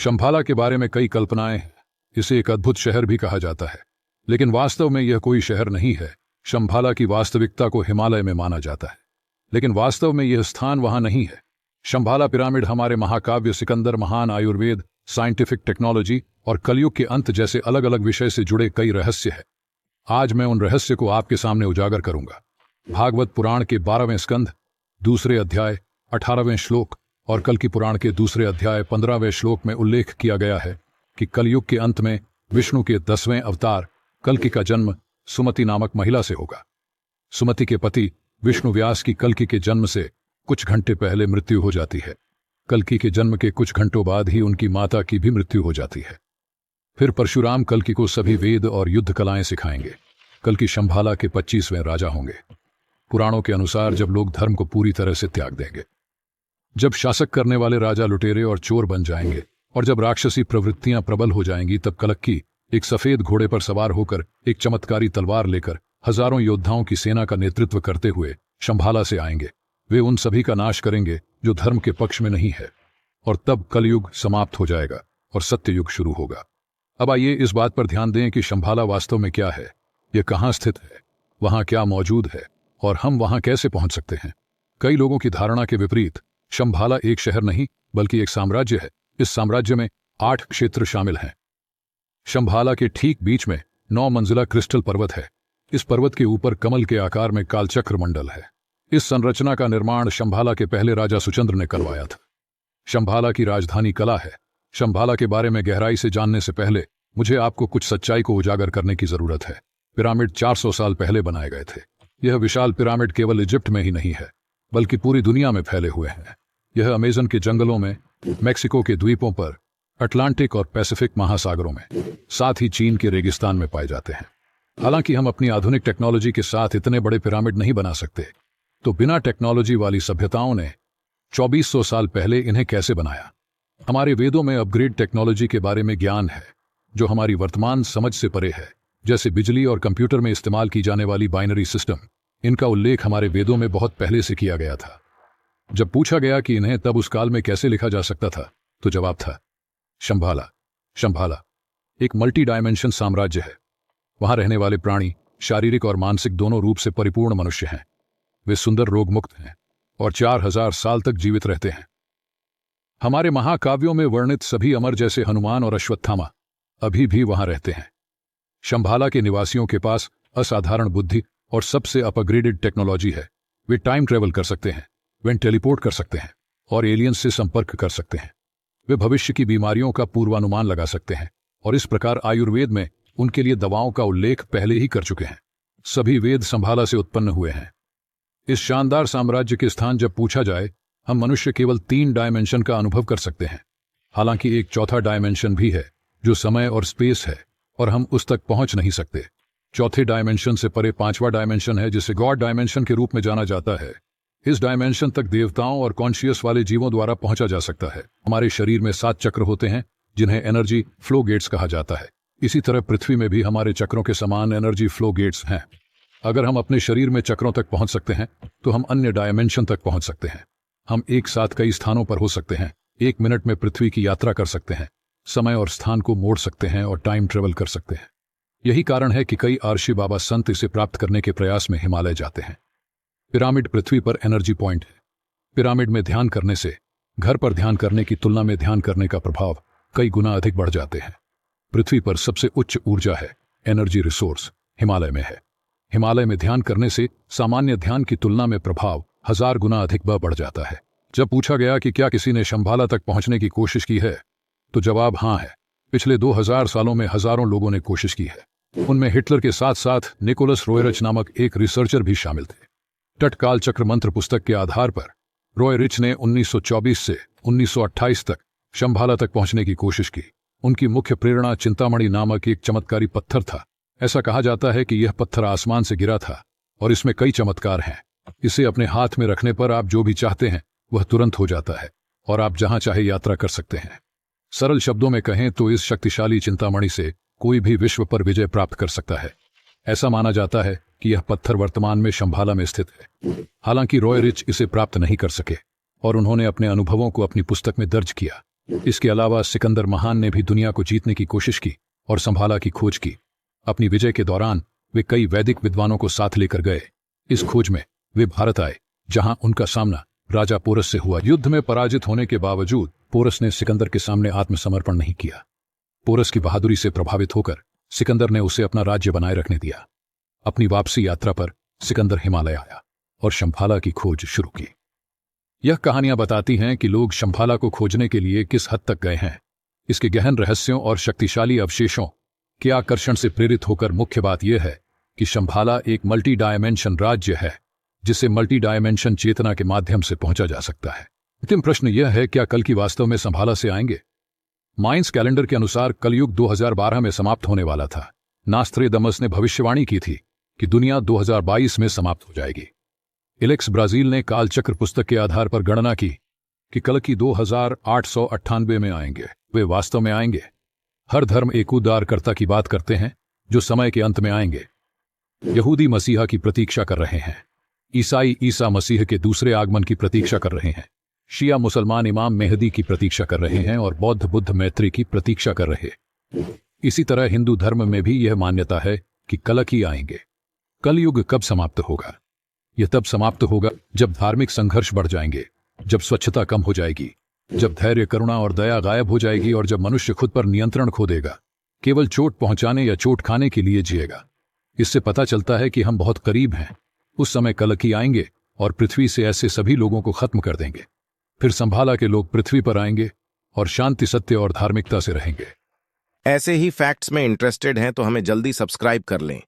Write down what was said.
शंभाला के बारे में कई कल्पनाएं हैं। इसे एक अद्भुत शहर भी कहा जाता है, लेकिन वास्तव में यह कोई शहर नहीं है। शंभाला की वास्तविकता को हिमालय में माना जाता है, लेकिन वास्तव में यह स्थान वहां नहीं है। शंभाला पिरामिड हमारे महाकाव्य सिकंदर, महान आयुर्वेद, साइंटिफिक टेक्नोलॉजी और कलयुग के अंत जैसे अलग अलग विषय से जुड़े कई रहस्य है। आज मैं उन रहस्य को आपके सामने उजागर करूंगा। भागवत पुराण के 12वें स्कंध, दूसरे अध्याय 18वें श्लोक और कल्कि पुराण के दूसरे अध्याय 15वें श्लोक में उल्लेख किया गया है कि कलयुग के अंत में विष्णु के 10वें अवतार कल्कि का जन्म सुमति नामक महिला से होगा। सुमति के पति विष्णु व्यास की कल्कि के जन्म से कुछ घंटे पहले मृत्यु हो जाती है। कल्कि के जन्म के कुछ घंटों बाद ही उनकी माता की भी मृत्यु हो जाती है। फिर परशुराम कल्कि को सभी वेद और युद्ध कलाएं सिखाएंगे। कल्कि शंभाला के 25वें राजा होंगे। पुराणों के अनुसार जब लोग धर्म को पूरी तरह से त्याग देंगे, जब शासक करने वाले राजा लुटेरे और चोर बन जाएंगे और जब राक्षसी प्रवृत्तियां प्रबल हो जाएंगी, तब कल्कि एक सफेद घोड़े पर सवार होकर एक चमत्कारी तलवार लेकर हजारों योद्धाओं की सेना का नेतृत्व करते हुए शंभाला से आएंगे। वे उन सभी का नाश करेंगे जो धर्म के पक्ष में नहीं है, और तब कलयुग समाप्त हो जाएगा और सत्ययुग शुरू होगा। अब आइए इस बात पर ध्यान दें कि शंभाला वास्तव में क्या है, यह कहाँ स्थित है, वहां क्या मौजूद है और हम वहां कैसे पहुंच सकते हैं। कई लोगों की धारणा के विपरीत शंभाला एक शहर नहीं बल्कि एक साम्राज्य है। इस साम्राज्य में 8 क्षेत्र शामिल हैं। शंभाला के ठीक बीच में 9 मंजिला क्रिस्टल पर्वत है। इस पर्वत के ऊपर कमल के आकार में कालचक्र मंडल है। इस संरचना का निर्माण शंभाला के पहले राजा सुचंद्र ने करवाया था। शंभाला की राजधानी कला है। शंभाला के बारे में गहराई से जानने से पहले मुझे आपको कुछ सच्चाई को उजागर करने की जरूरत है। पिरामिड 400 साल पहले बनाए गए थे। यह विशाल पिरामिड केवल इजिप्ट में ही नहीं है बल्कि पूरी दुनिया में फैले हुए हैं। यह अमेज़न के जंगलों में, मैक्सिको के द्वीपों पर, अटलांटिक और पैसिफिक महासागरों में, साथ ही चीन के रेगिस्तान में पाए जाते हैं। हालांकि हम अपनी आधुनिक टेक्नोलॉजी के साथ इतने बड़े पिरामिड नहीं बना सकते, तो बिना टेक्नोलॉजी वाली सभ्यताओं ने 2400 साल पहले इन्हें कैसे बनाया? हमारे वेदों में अपग्रेड टेक्नोलॉजी के बारे में ज्ञान है जो हमारी वर्तमान समझ से परे है, जैसे बिजली और कंप्यूटर में इस्तेमाल की जाने वाली बाइनरी सिस्टम। इनका उल्लेख हमारे वेदों में बहुत पहले से किया गया था। जब पूछा गया कि इन्हें तब उस काल में कैसे लिखा जा सकता था, तो जवाब था शंभाला। शंभाला एक मल्टी डायमेंशन साम्राज्य है। वहां रहने वाले प्राणी शारीरिक और मानसिक दोनों रूप से परिपूर्ण मनुष्य हैं। वे सुंदर, रोग मुक्त हैं और 4000 साल तक जीवित रहते हैं। हमारे महाकाव्यों में वर्णित सभी अमर जैसे हनुमान और अश्वत्थामा अभी भी वहां रहते हैं। शंभाला के निवासियों के पास असाधारण बुद्धि और सबसे अपग्रेडेड टेक्नोलॉजी है। वे टाइम ट्रेवल कर सकते हैं, वे टेलीपोर्ट कर सकते हैं और एलियंस से संपर्क कर सकते हैं। वे भविष्य की बीमारियों का पूर्वानुमान लगा सकते हैं और इस प्रकार आयुर्वेद में उनके लिए दवाओं का उल्लेख पहले ही कर चुके हैं। सभी वेद शंभाला से उत्पन्न हुए हैं। इस शानदार साम्राज्य के स्थान जब पूछा जाए, हम मनुष्य केवल 3 डायमेंशन का अनुभव कर सकते हैं। हालांकि एक चौथा डायमेंशन भी है जो समय और स्पेस है, और हम उस तक पहुंच नहीं सकते। चौथे डायमेंशन से परे 5वां डायमेंशन है जिसे गॉड डायमेंशन के रूप में जाना जाता है। इस डायमेंशन तक देवताओं और कॉन्शियस वाले जीवों द्वारा पहुंचा जा सकता है। हमारे शरीर में 7 चक्र होते हैं जिन्हें एनर्जी फ्लो गेट्स कहा जाता है। इसी तरह पृथ्वी में भी हमारे चक्रों के समान एनर्जी फ्लो गेट्स हैं। अगर हम अपने शरीर में चक्रों तक पहुंच सकते हैं तो हम अन्य डायमेंशन तक पहुंच सकते हैं। हम एक साथ कई स्थानों पर हो सकते हैं। 1 मिनट में पृथ्वी की यात्रा कर सकते हैं, समय और स्थान को मोड़ सकते हैं और टाइम ट्रेवल कर सकते हैं। यही कारण है कि कई आर्षि बाबा संत इसे प्राप्त करने के प्रयास में हिमालय जाते हैं। पिरामिड पृथ्वी पर एनर्जी पॉइंट है। पिरामिड में ध्यान करने से घर पर ध्यान करने की तुलना में ध्यान करने का प्रभाव कई गुना अधिक बढ़ जाते हैं। पृथ्वी पर सबसे उच्च ऊर्जा है, एनर्जी रिसोर्स, हिमालय में है। हिमालय में ध्यान करने से सामान्य ध्यान की तुलना में प्रभाव 1000 गुना अधिक बढ़ जाता है। जब पूछा गया कि क्या किसी ने शंभाला तक पहुंचने की कोशिश की है, तो जवाब हाँ है। पिछले 2000 सालों में हजारों लोगों ने कोशिश की है। उनमें हिटलर के साथ साथ निकोलस रॉयरिच नामक एक रिसर्चर भी शामिल थे। टटकाल चक्र मंत्र पुस्तक के आधार पर रॉयरिच ने 1924 से 1928 तक शंभाला तक पहुंचने की कोशिश की। उनकी मुख्य प्रेरणा चिंतामणि नामक एक चमत्कारी पत्थर था। ऐसा कहा जाता है कि यह पत्थर आसमान से गिरा था और इसमें कई चमत्कार हैं। इसे अपने हाथ में रखने पर आप जो भी चाहते हैं वह तुरंत हो जाता है और आप जहां चाहे यात्रा कर सकते हैं। सरल शब्दों में कहें तो इस शक्तिशाली चिंतामणि से कोई भी विश्व पर विजय प्राप्त कर सकता है। ऐसा माना जाता है कि यह पत्थर वर्तमान में शंभाला में स्थित है। हालांकि रॉयरिच इसे प्राप्त नहीं कर सके और उन्होंने अपने अनुभवों को अपनी पुस्तक में दर्ज किया। इसके अलावा सिकंदर महान ने भी दुनिया को जीतने की कोशिश की और संभाला की खोज की। अपनी विजय के दौरान वे कई वैदिक विद्वानों को साथ लेकर गए। इस खोज में वे भारत आए, जहां उनका सामना राजा पोरस से हुआ। युद्ध में पराजित होने के बावजूद पोरस ने सिकंदर के सामने आत्मसमर्पण नहीं किया। पोरस की बहादुरी से प्रभावित होकर सिकंदर ने उसे अपना राज्य बनाए रखने दिया। अपनी वापसी यात्रा पर सिकंदर हिमालय आया और शंभाला की खोज शुरू की। यह कहानियां बताती हैं कि लोग शंभाला को खोजने के लिए किस हद तक गए हैं। इसके गहन रहस्यों और शक्तिशाली अवशेषों के आकर्षण से प्रेरित होकर मुख्य बात यह है कि शंभाला एक मल्टी डायमेंशन राज्य है, जिसे मल्टी डायमेंशन चेतना के माध्यम से पहुंचा जा सकता है। अंतिम प्रश्न यह है, क्या कल की वास्तव में संभाला से आएंगे? माइन्स कैलेंडर के अनुसार कलयुग 2012 में समाप्त होने वाला था। नास्त्रेदमस ने भविष्यवाणी की थी कि दुनिया 2022 में समाप्त हो जाएगी। एलेक्स ब्राजील ने कालचक्र पुस्तक के आधार पर गणना की कि कल्कि 2898 में आएंगे। वे वास्तव में आएंगे। हर धर्म एक उद्धारकर्ता की बात करते हैं जो समय के अंत में आएंगे। यहूदी मसीहा की प्रतीक्षा कर रहे हैं। ईसाई ईसा मसीह के दूसरे आगमन की प्रतीक्षा कर रहे हैं। शिया मुसलमान इमाम मेहदी की प्रतीक्षा कर रहे हैं और बौद्ध बुद्ध मैत्री की प्रतीक्षा कर रहे हैं। इसी तरह हिंदू धर्म में भी यह मान्यता है कि कल्कि आएंगे। कलयुग कब समाप्त होगा? यह तब समाप्त होगा जब धार्मिक संघर्ष बढ़ जाएंगे, जब स्वच्छता कम हो जाएगी, जब धैर्य, करुणा और दया गायब हो जाएगी और जब मनुष्य खुद पर नियंत्रण खो देगा, केवल चोट पहुंचाने या चोट खाने के लिए जिएगा। इससे पता चलता है कि हम बहुत करीब हैं। उस समय कल्कि आएंगे और पृथ्वी से ऐसे सभी लोगों को खत्म कर देंगे। फिर संभाला के लोग पृथ्वी पर आएंगे और शांति, सत्य और धार्मिकता से रहेंगे। ऐसे ही फैक्ट्स में इंटरेस्टेड हैं तो हमें जल्दी सब्सक्राइब कर लें।